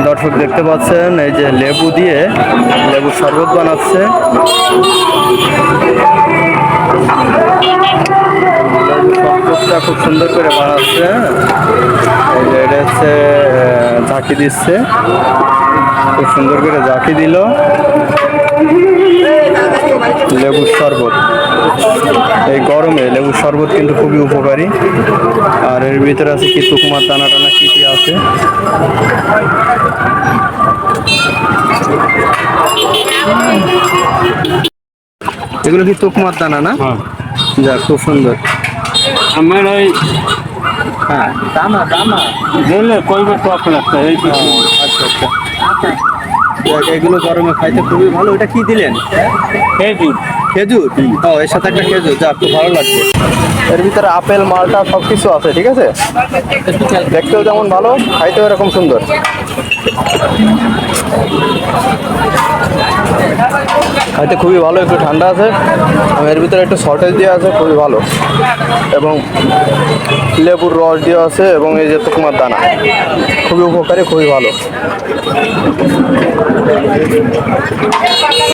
দর্শক দেখতে পাচ্ছেন এই যে লেবু দিয়ে লেবুর শরবত বানাচ্ছে। শরবতটা খুব সুন্দর করে বানাচ্ছে। এই যে এটা হচ্ছে ঝাঁকি দিচ্ছে, খুব সুন্দর করে ঝাঁকি দিল। লেবুর শরবত এই গরমে লেবুর শরবত কিন্তু খুবই উপকারী। আর এর ভিতরে আছে কি তুকমার দানা টানা কি কি আছে। এগুলো কি তুকমার দানা না? যাক, খুব সুন্দর। আমার ওই হ্যাঁ, দানা দানা দিলে কইবে টক লাগছে। এই আচ্ছা আচ্ছা, যাক, এগুলো গরমে খাইতে খুবই ভালো। এটা কি দিলেন? খেজুর। খেজুর? ও, এর সাথে একটা খেজুর, যা খুব ভালো লাগছে। এর ভিতরে আপেল মালটা সব কিছু আছে, ঠিক আছে। দেখতেও যেমন ভালো, খাইতেও এরকম সুন্দর। খাইতে খুবই ভালো, একটু ঠান্ডা আছে, এর ভিতরে একটু শর্টেজ দিয়ে আছে, খুবই ভালো। এবং লেবুর রস দিয়ে আছে, এবং এই যে তুকমার দানা, খুবই উপকারী, খুবই ভালো।